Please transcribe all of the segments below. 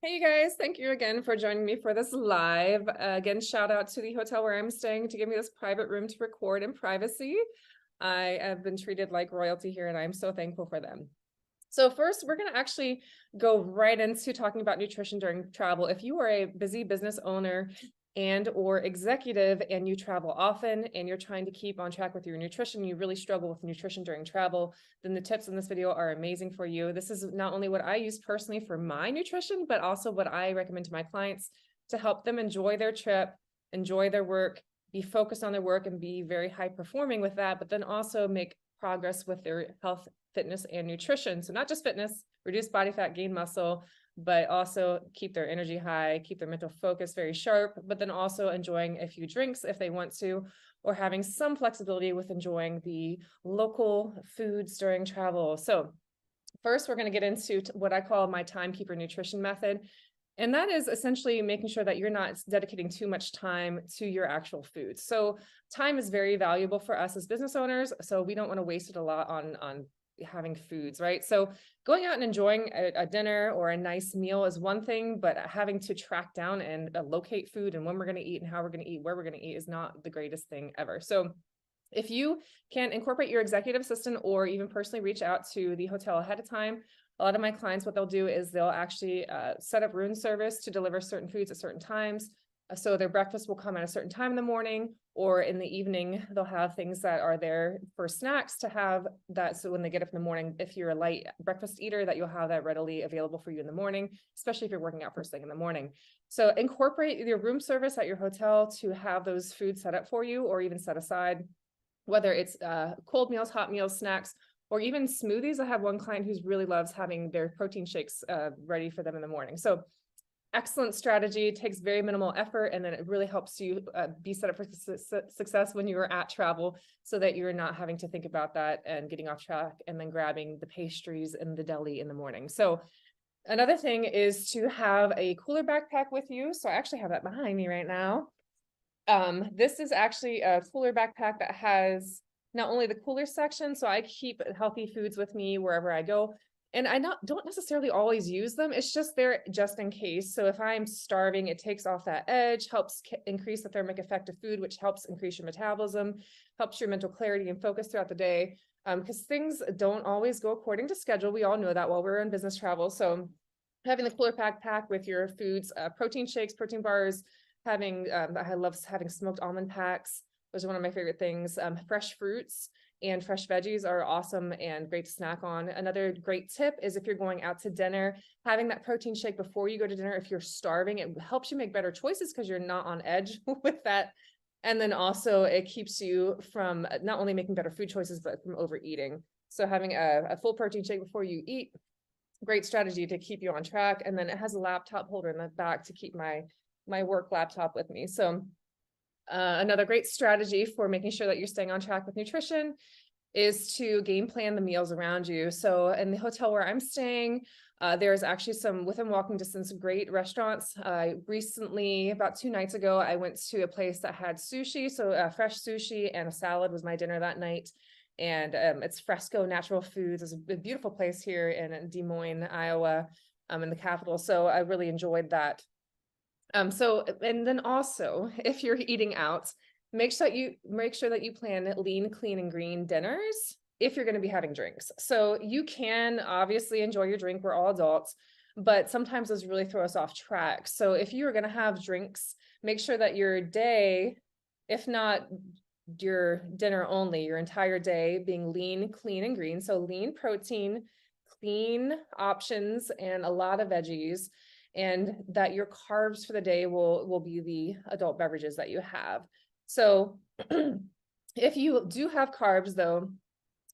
Hey you guys, thank you again for joining me for this live. Again, shout out to the hotel where I'm staying to give me this private room to record in privacy. I have been treated like royalty here and I'm so thankful for them. So first, we're going to actually go right into talking about nutrition during travel. If you are a busy business owner and or executive and you travel often and you're trying to keep on track with your nutrition, you really struggle with nutrition during travel, then the tips in this video are amazing for you. This is not only what I use personally for my nutrition, but also what I recommend to my clients to help them enjoy their trip, enjoy their work, be focused on their work and be very high performing with that, but then also make progress with their health, fitness, and nutrition. So not just fitness, reduce body fat, gain muscle, but also keep their energy high, keep their mental focus very sharp, but then also enjoying a few drinks if they want to, or having some flexibility with enjoying the local foods during travel. So first, we're going to get into what I call my timekeeper nutrition method. And that is essentially making sure that you're not dedicating too much time to your actual food. So time is very valuable for us as business owners. So we don't want to waste it a lot on having foods, right? So going out and enjoying a dinner or a nice meal is one thing, but having to track down and locate food and when we're going to eat and how we're going to eat, where we're going to eat is not the greatest thing ever. So if you can incorporate your executive assistant or even personally reach out to the hotel ahead of time, a lot of my clients, what they'll do is they'll actually set up room service to deliver certain foods at certain times. So their breakfast will come at a certain time in the morning, or in the evening, they'll have things that are there for snacks to have that. So when they get up in the morning, if you're a light breakfast eater, that you'll have that readily available for you in the morning, especially if you're working out first thing in the morning. So incorporate your room service at your hotel to have those foods set up for you or even set aside, whether it's cold meals, hot meals, snacks, or even smoothies. I have one client who really loves having their protein shakes ready for them in the morning. So excellent strategy, takes very minimal effort, and then it really helps you be set up for success when you are at travel so that you're not having to think about that and getting off track and then grabbing the pastries in the deli in the morning. So another thing is to have a cooler backpack with you. So I actually have that behind me right now. This is actually a cooler backpack that has not only the cooler section, so I keep healthy foods with me wherever I go. And I don't necessarily always use them. It's just there just in case. So if I'm starving, it takes off that edge, helps increase the thermic effect of food, which helps increase your metabolism, helps your mental clarity and focus throughout the day. Because things don't always go according to schedule. We all know that while we're in business travel. So having the cooler backpack with your foods, protein shakes, protein bars, having I love having smoked almond packs. Those are one of my favorite things. Fresh fruits and fresh veggies are awesome and great to snack on. Another great tip is if you're going out to dinner, having that protein shake before you go to dinner. If you're starving, it helps you make better choices because you're not on edge with that. And then also it keeps you from not only making better food choices, but from overeating. So having a full protein shake before you eat, great strategy to keep you on track. And then it has a laptop holder in the back to keep my work laptop with me. So another great strategy for making sure that you're staying on track with nutrition is to game plan the meals around you. So in the hotel where I'm staying, there's actually some within walking distance great restaurants. Recently, about 2 nights ago, I went to a place that had sushi. So fresh sushi and a salad was my dinner that night. And it's Fresco Natural Foods. It's a beautiful place here in Des Moines, Iowa, in the capital. So I really enjoyed that. And then also, if you're eating out, make sure that you plan lean, clean, and green dinners if you're going to be having drinks. So you can obviously enjoy your drink. We're all adults, but sometimes those really throw us off track. So if you're going to have drinks, make sure that your day, if not your dinner only, your entire day being lean, clean, and green. So lean protein, clean options, and a lot of veggies, and that your carbs for the day will be the adult beverages that you have. So if you do have carbs though,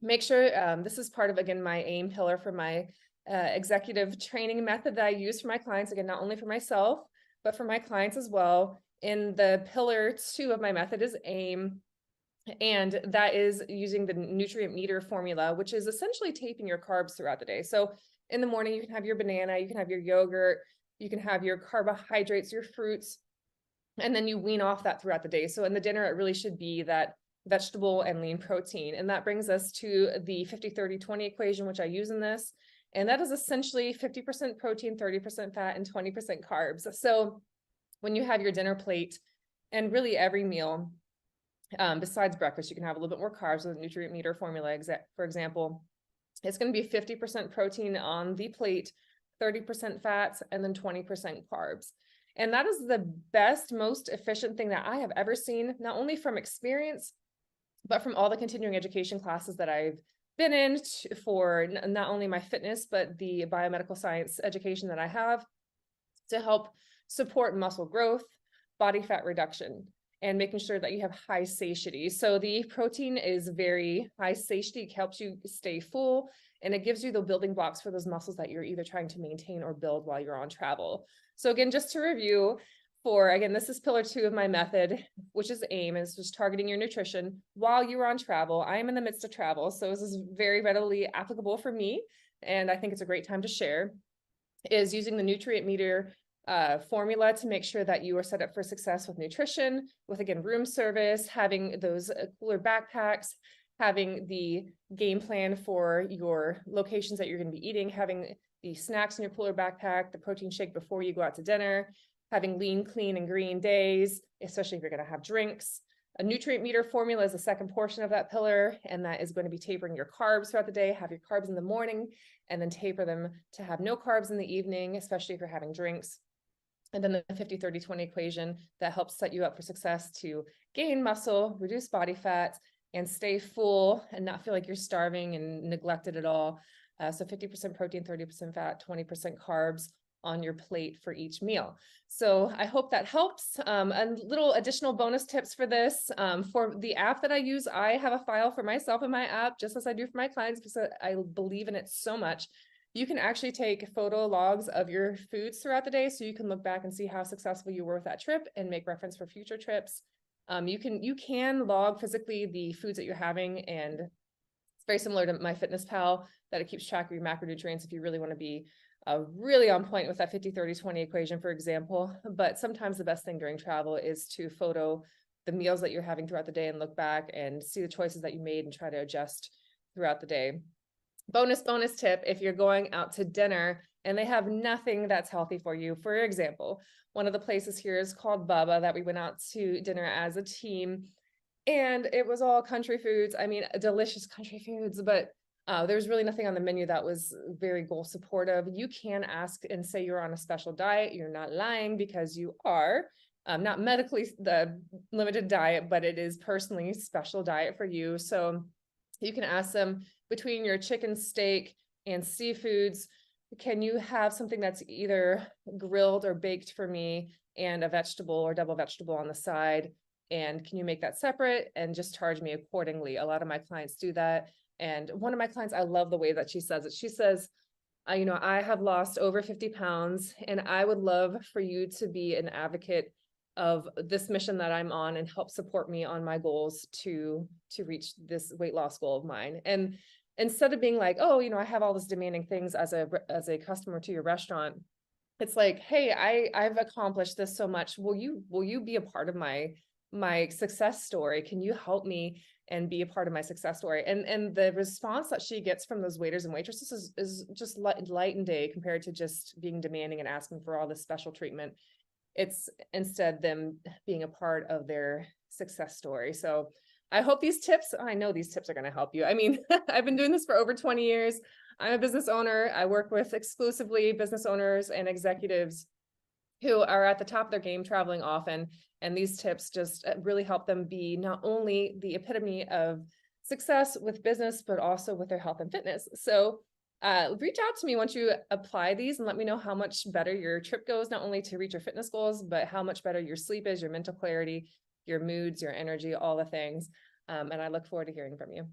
make sure, this is part of, again, my AIM pillar for my executive training method that I use for my clients, again, not only for myself, but for my clients as well. In the pillar 2 of my method is AIM, and that is using the nutrient meter formula, which is essentially taping your carbs throughout the day. So in the morning, you can have your banana, you can have your yogurt, you can have your carbohydrates, your fruits, and then you wean off that throughout the day. So in the dinner, it really should be that vegetable and lean protein. And that brings us to the 50-30-20 equation, which I use in this. And that is essentially 50% protein, 30% fat, and 20% carbs. So when you have your dinner plate, and really every meal, besides breakfast, you can have a little bit more carbs with a nutrient meter formula, for example. It's going to be 50% protein on the plate, 30% fats, and then 20% carbs. And that is the best, most efficient thing that I have ever seen, not only from experience, but from all the continuing education classes that I've been in for not only my fitness, but the biomedical science education that I have to help support muscle growth, body fat reduction, and making sure that you have high satiety. So the protein is very high satiety. It helps you stay full, and it gives you the building blocks for those muscles that you're either trying to maintain or build while you're on travel. So again, just to review, this is pillar 2 of my method, which is AIM, is just targeting your nutrition while you are on travel. I am in the midst of travel, so this is very readily applicable for me, and I think it's a great time to share, is using the nutrient meter formula to make sure that you are set up for success with nutrition, with, again, room service, having those cooler backpacks, having the game plan for your locations that you're going to be eating, having the snacks in your cooler backpack, the protein shake before you go out to dinner, having lean, clean, and green days, especially if you're going to have drinks. A nutrient meter formula is the second portion of that pillar, and that is going to be tapering your carbs throughout the day. Have your carbs in the morning, and then taper them to have no carbs in the evening, especially if you're having drinks. And then the 50-30-20 equation that helps set you up for success to gain muscle, reduce body fat, and stay full and not feel like you're starving and neglected at all. So 50% protein, 30% fat, 20% carbs on your plate for each meal. So I hope that helps. And little additional bonus tips for this. For the app that I use, I have a file for myself in my app, just as I do for my clients, because I believe in it so much. You can actually take photo logs of your foods throughout the day, so you can look back and see how successful you were with that trip and make reference for future trips. You can log physically the foods that you're having, and it's very similar to MyFitnessPal, that it keeps track of your macronutrients if you really want to be really on point with that 50-30-20 equation, for example. But sometimes the best thing during travel is to photo the meals that you're having throughout the day and look back and see the choices that you made and try to adjust throughout the day. Bonus tip, if you're going out to dinner and they have nothing that's healthy for you. For example, one of the places here is called Bubba that we went out to dinner as a team, and it was all country foods. I mean, delicious country foods, but there's really nothing on the menu that was very goal supportive. You can ask and say you're on a special diet. You're not lying, because you are. Not medically the limited diet, but it is personally special diet for you. So you can ask them, between your chicken, steak, and seafoods, can you have something that's either grilled or baked for me, and a vegetable or double vegetable on the side? And can you make that separate and just charge me accordingly? A lot of my clients do that. And one of my clients, I love the way that she says it. She says, I have lost over 50 pounds, and I would love for you to be an advocate of this mission that I'm on and help support me on my goals to reach this weight loss goal of mine. And instead of being like, oh, I have all these demanding things as a customer to your restaurant, it's like, hey, I've accomplished this so much. Will you be a part of my success story? Can you help me and be a part of my success story? And the response that she gets from those waiters and waitresses is just light and day compared to just being demanding and asking for all this special treatment. It's instead them being a part of their success story. So I hope I know these tips are going to help you. I mean, I've been doing this for over 20 years. I'm a business owner. I work with exclusively business owners and executives who are at the top of their game, traveling often. And these tips just really help them be not only the epitome of success with business, but also with their health and fitness. So reach out to me once you apply these and let me know how much better your trip goes, not only to reach your fitness goals, but how much better your sleep is, your mental clarity, your moods, your energy, all the things. And I look forward to hearing from you.